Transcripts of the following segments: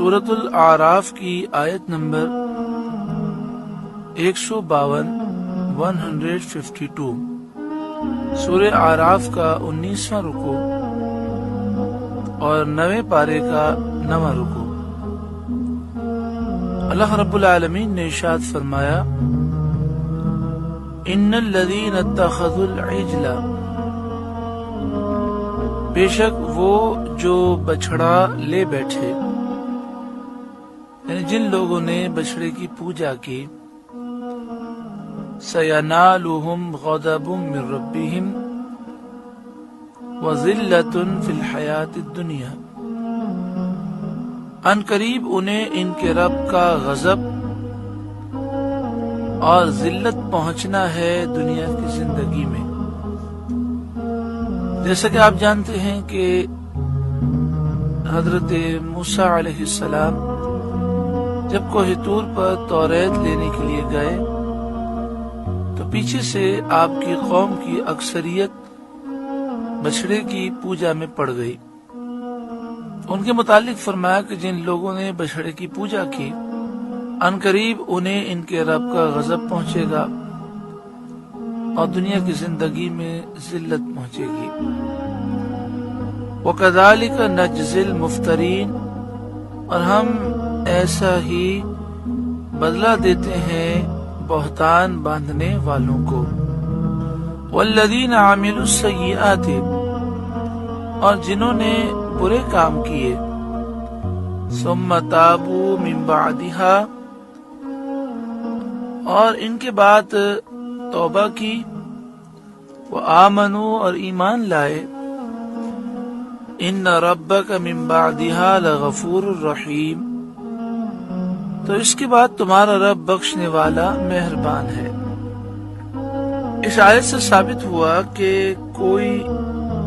سورۃ الاعراف کی آیت نمبر 152 152 سورہ اعراف کا 19واں رکوع اور 9ویں پارے کا 9واں رکوع۔ اللہ رب العالمین نے ارشاد فرمایا ان الذین اتخذوا العجل، بے شک وہ جو بچھڑا لے بیٹھے، یعنی جن لوگوں نے بچھڑے کی پوجا کی، سینالہم غضب من ربہم وذلۃ فی الحیاۃ الدنیا، ان قریب انہیں ان کے رب کا غضب اور ذلت پہنچنا ہے دنیا کی زندگی میں۔ جیسا کہ آپ جانتے ہیں کہ حضرت موسیٰ علیہ السلام جب کوہ طور پر توریت لینے کے لیے گئے تو پیچھے سے آپ کی قوم کی اکثریت بچھڑے کی پوجا میں پڑ گئی۔ ان کے متعلق فرمایا کہ جن لوگوں نے بچھڑے کی پوجا کی، ان قریب انہیں ان کے رب کا غضب پہنچے گا اور دنیا کی زندگی میں ذلت پہنچے گی۔ وَكَذَلِكَ نَجْزِي الْمُفْتَرِينَ، اور ہم ایسا ہی بدلہ دیتے ہیں بہتان باندھنے والوں کو۔ وَالَّذِينَ عَمِلُوا السَّيِّئَاتِ، اور جنہوں نے برے کام کیے، ثُمَّ تَابُوا مِن بَعْدِهَا، اور ان کے بعد توبہ کی، وَآمَنُوا، اور ایمان لائے، إِنَّ رَبَّكَ مِن بَعْدِهَا لَغَفُورٌ رَحِيمٌ، تو اس کے بعد تمہارا رب بخشنے والا مہربان ہے۔ اس آیت سے ثابت ہوا کہ کوئی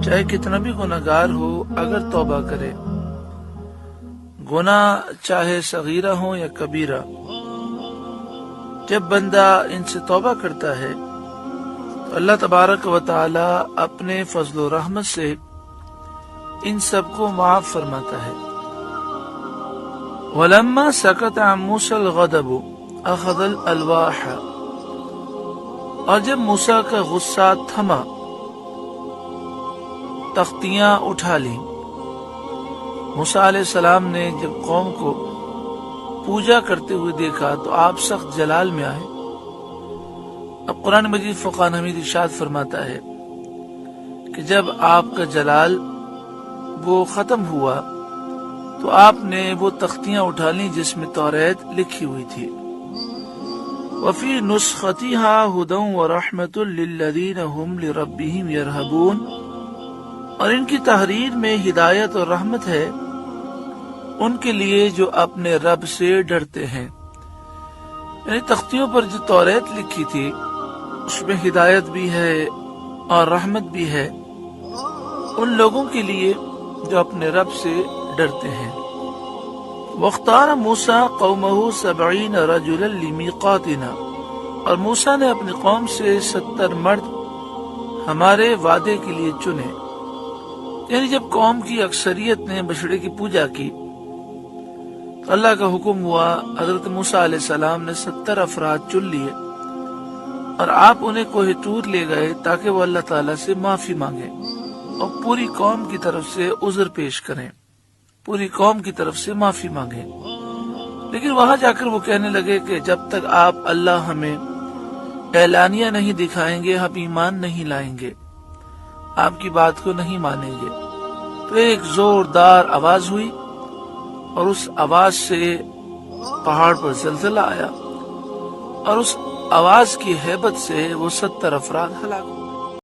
چاہے کتنا بھی گناہگار ہو، اگر توبہ کرے، گناہ چاہے صغیرہ ہو یا کبیرہ، جب بندہ ان سے توبہ کرتا ہے تو اللہ تبارک و تعالی اپنے فضل و رحمت سے ان سب کو معاف فرماتا ہے۔ وَلَمَّا سَكَتَ عَن مُوسَى الْغَضَبُ أَخَذَ الْأَلْوَاحَ، اور جب موسیٰ کا غصہ تھما، تختیاں اٹھا لیں۔ موسیٰ علیہ السلام نے جب قوم کو پوجا کرتے ہوئے دیکھا تو آپ سخت جلال میں آئے۔ اب قرآن مجید فقان حمید ارشاد فرماتا ہے کہ جب آپ کا جلال وہ ختم ہوا تو آپ نے وہ تختیاں اٹھا لیں جس میں توریت لکھی ہوئی تھی۔ وفی نسختہا ھدی ورحمۃ للذین ھم لربہم یرہبون، اور ان کی تحریر میں ہدایت اور رحمت ہے ان کے لیے جو اپنے رب سے ڈرتے ہیں۔ یعنی تختیوں پر جو توریت لکھی تھی اس میں ہدایت بھی ہے اور رحمت بھی ہے ان لوگوں کے لیے جو اپنے رب سے ڈرتے ہیں۔ وَاخْتَارَ مُوسَىٰ قَوْمَهُ 70 رَجُلًا لِمِيقَاتِنَا، اور موسیٰ نے اپنی قوم سے 70 مرد ہمارے وعدے کے لیے چنے۔ یعنی جب قوم کی اکثریت نے بچھڑے کی پوجا کی تو اللہ کا حکم ہوا، حضرت موسیٰ علیہ السلام نے 70 افراد چن لیے اور آپ انہیں کوہ طور لے گئے تاکہ وہ اللہ تعالیٰ سے معافی مانگیں اور پوری قوم کی طرف سے عذر پیش کریں، پوری قوم کی طرف سے معافی مانگیں۔ لیکن وہاں جا کر وہ کہنے لگے کہ جب تک آپ اللہ ہمیں اعلانیہ نہیں دکھائیں گے ہم ایمان نہیں لائیں گے، آپ کی بات کو نہیں مانیں گے۔ تو ایک زوردار آواز ہوئی اور اس آواز سے پہاڑ پر زلزلہ آیا اور اس آواز کی ہیبت سے وہ 70 افراد ہلاک ہوئے۔